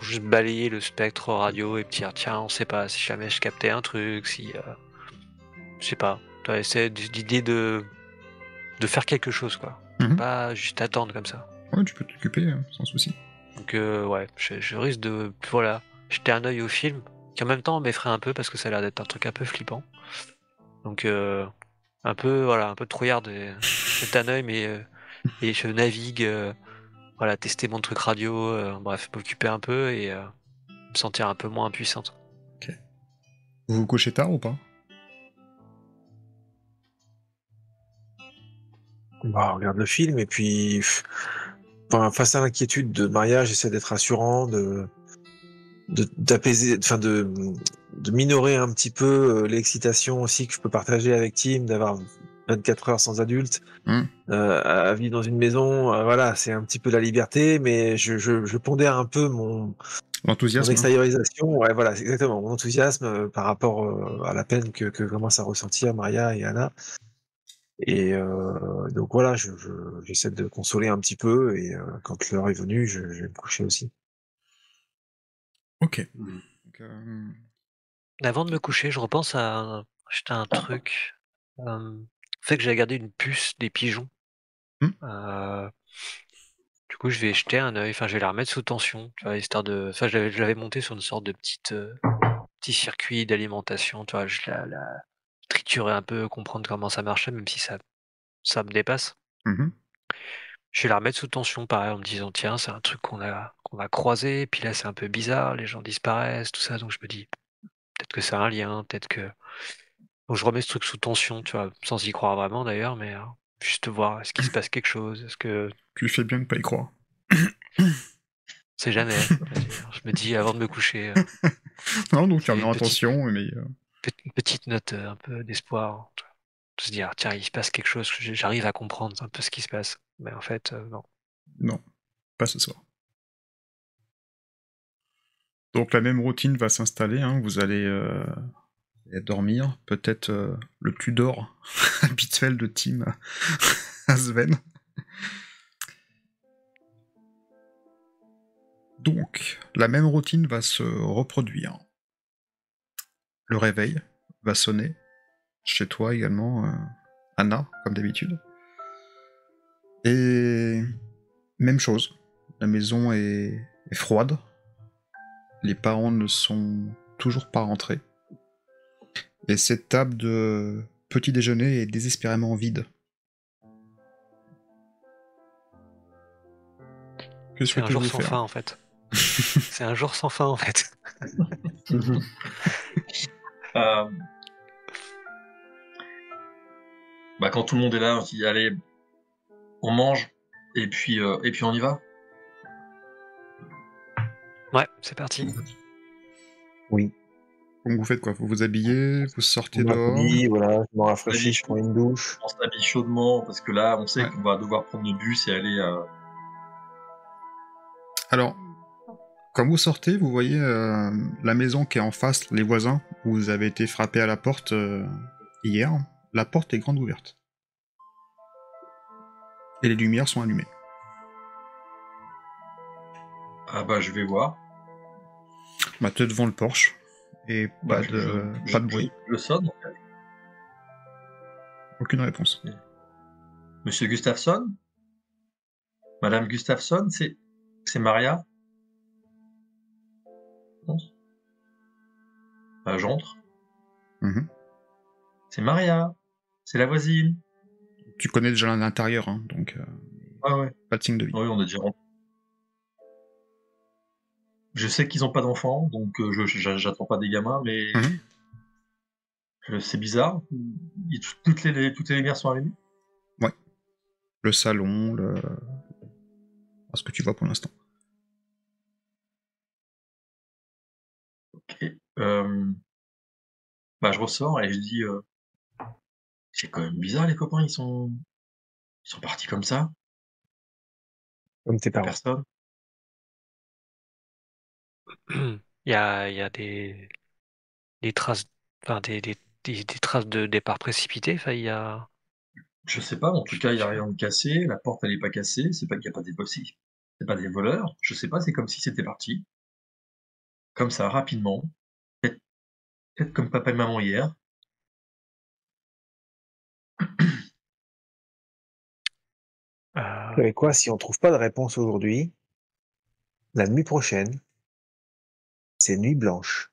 juste balayer le spectre radio et me dire tiens, on sait pas si jamais je captais un truc, si je sais pas. C'est l'idée de faire quelque chose quoi. Pas juste attendre comme ça. Ouais, tu peux t'occuper sans souci. Donc ouais, je risque de jeter un œil au film qui en même temps m'effraie un peu parce que ça a l'air d'être un truc un peu flippant. Donc un peu trouillard de jeter un œil mais et je navigue tester mon truc radio, bref, m'occuper un peu et me sentir un peu moins impuissante. Ok. Vous vous couchez tard ou pas? Bah, on regarde le film et puis face à l'inquiétude de Maria, j'essaie d'être rassurant, d'apaiser, de minorer un petit peu l'excitation aussi que je peux partager avec Tim, d'avoir 24 heures sans adulte, à vivre dans une maison, voilà, c'est un petit peu la liberté, mais je pondère un peu mon extériorisation, ouais, voilà, c'est exactement, mon enthousiasme par rapport à la peine que commencent à ressentir Maria et Anna. Et donc voilà, j'essaie de consoler un petit peu et quand l'heure est venue, je vais me coucher aussi. Ok. Donc, Avant de me coucher, je repense à acheter un truc. Fait que j'ai gardé une puce des pigeons. Du coup, je vais jeter un œil. Enfin, je vais la remettre sous tension, tu vois, histoire de. Enfin, je l'avais monté sur une sorte de petit circuit d'alimentation. Tu vois, je la triturer un peu, comprendre comment ça marchait, même si ça me dépasse. Je vais la remettre sous tension, pareil, en me disant tiens, c'est un truc qu'on va croiser. Puis là, c'est un peu bizarre, les gens disparaissent, tout ça. Donc je me dis peut-être que ça a un lien, peut-être que. Donc je remets ce truc sous tension, tu vois, sans y croire vraiment d'ailleurs, mais juste voir, est-ce qu'il se passe quelque chose, est-ce que... Tu fais bien de pas y croire. C'est jamais. Je me dis avant de me coucher. Non, donc tu remets en attention, mais... Une petite note un peu d'espoir. De se dire, tiens, il se passe quelque chose, j'arrive à comprendre un peu ce qui se passe. Mais en fait, non. Non, pas ce soir. Donc la même routine va s'installer, hein. Vous allez dormir, peut-être le Tudor habituel de Tim à Sven. Donc, la même routine va se reproduire. Le réveil va sonner. Chez toi également, Anna, comme d'habitude. Et même chose. La maison est froide. Les parents ne sont toujours pas rentrés. Et cette table de petit déjeuner est désespérément vide. Que C'est un jour souhaitez-vous sans faire? fin en fait. C'est un jour sans fin en fait. Euh, Bah, quand tout le monde est là, on se dit allez, on mange et puis on y va. Ouais, c'est parti. Oui. Donc vous faites quoi? Vous vous habillez, vous sortez Je dehors? m'habille, voilà, je me rafraîchis, Vas-y. je prends une douche. On s'habille chaudement parce que là, on sait Ouais. qu'on va devoir prendre le bus et aller. Alors, quand vous sortez, vous voyez la maison qui est en face, les voisins, où vous avez été frappé à la porte hier. La porte est grande ouverte. Et les lumières sont allumées. Ah bah, je vais voir. Bah, t'es devant le porche. Et Bah, pas de bruit. Je sonne en fait. Aucune réponse. Monsieur Gustafsson, Madame Gustafsson, c'est Maria. Non. Bah, j'entre. Mhm. C'est Maria. C'est la voisine. Tu connais déjà l'intérieur, hein, donc Ah ouais. pas de signe de vie. Oui, on a déjà rentré. Je sais qu'ils ont pas d'enfants, donc j'attends pas des gamins, mais c'est bizarre. Toutes les lumières sont allumées. Ouais. Le salon, ce que tu vois pour l'instant. Ok. Bah, je ressors et je dis c'est quand même bizarre, les copains, ils sont partis comme ça. Comme tes Pas parents. personne. Il y a des traces, enfin des traces de départ précipité. Enfin, il y a. Je sais pas, en tout cas, il y a rien de cassé, la porte elle est pas cassée, c'est pas qu'il y a pas des bossy. C'est pas des voleurs, je sais pas, c'est comme si c'était parti. Comme ça, rapidement. Peut-être comme papa et maman hier. Vous savez quoi, si on trouve pas de réponse aujourd'hui, la nuit prochaine, c'est nuit blanche.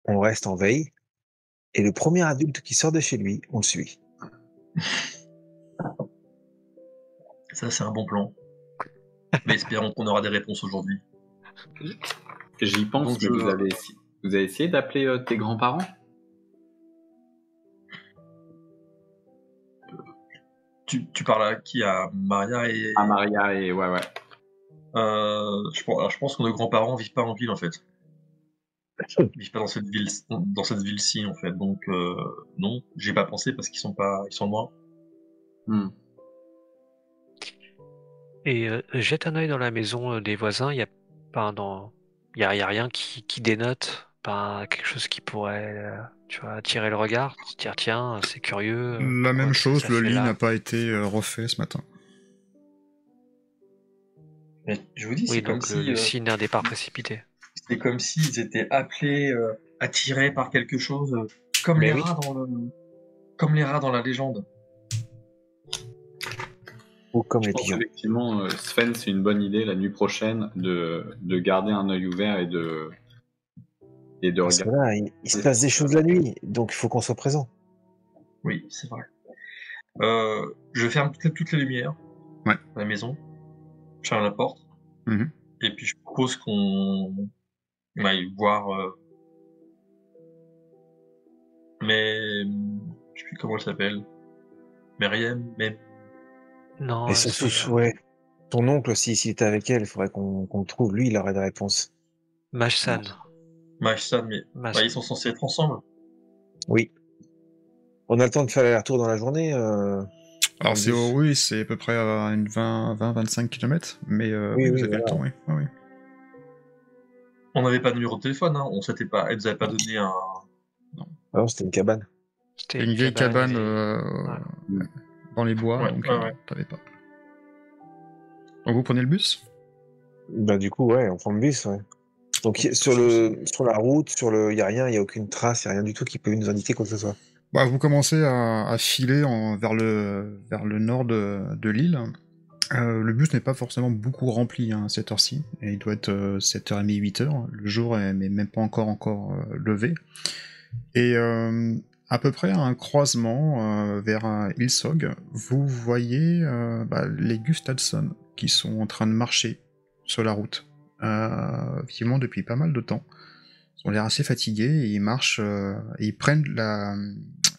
On reste en veille, et le premier adulte qui sort de chez lui, on le suit. Ça, c'est un bon plan. Mais espérons qu'on aura des réponses aujourd'hui. J'y pense, Donc, mais vous avez essayé d'appeler tes grands-parents? Tu parles à qui? À Maria et... À Maria et... Ouais. je pense que nos grands-parents vivent pas en ville, en fait. Ils vivent pas dans cette ville-ci, en fait. Donc, non, j'ai pas pensé parce qu'ils sont loin. Et jette un œil dans la maison des voisins. Il y a pas il y a rien qui dénote, pas quelque chose qui pourrait, tu vois, attirer le regard, se dire tiens, c'est curieux. La même qu'est-ce que chose, ça le fait lit là n'a pas été refait ce matin. Mais je vous dis, Oui, c'est comme donc le si... signe d'un départ précipité. C'est comme s'ils étaient appelés, attirés par quelque chose, comme Mais les oui. rats comme les rats dans la légende. Ou comme Je les pense pigeons. qu'effectivement, Sven, c'est une bonne idée la nuit prochaine de garder un œil ouvert et de Parce que regarder. là, il se passe des choses la nuit, donc il faut qu'on soit présent. Oui, c'est vrai. Je ferme toutes les lumières Ouais. dans la maison. Je ferme la porte. Mhm. Et puis je propose qu'on aille voir... mais... Je sais plus comment elle s'appelle. Meriem, mais... Non, Et c'est surtout, ouais. Ton oncle, s'il était avec elle, il faudrait qu'on le trouve. Lui, il aurait des réponses. Majsan. Mahsan, mais... Majsan. ils sont censés être ensemble. Oui. On a le temps de faire l'aller-retour dans la journée. Alors c'est bus. oui, c'est à peu près à une 20-25 km, mais Oui, vous oui, avez le voilà. temps, oui. Ah, oui. On n'avait pas de numéro de téléphone, hein. Elle nous avait pas donné un... Ah non, c'était une cabane. C'était Une vieille cabane voilà. dans les bois, Ouais, donc ouais. t'avais pas. Donc vous prenez le bus? Bah, du coup, ouais, on prend le bus, ouais. Donc, Bon, sur la route, il n'y a rien, il n'y a aucune trace, il n'y a rien du tout qui peut nous indiquer quoi que ce soit. Bah, vous commencez à filer vers le nord de l'île. Le bus n'est pas forcément beaucoup rempli à cette heure-ci, et il doit être 7h30, 8h. Le jour est mais même pas encore levé. Et à peu près à un croisement vers Hillsog, vous voyez les Gustafsson qui sont en train de marcher sur la route, effectivement depuis pas mal de temps. Ils ont l'air assez fatigués et ils marchent et ils prennent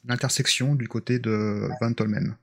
l'intersection du côté de Van Tolmen.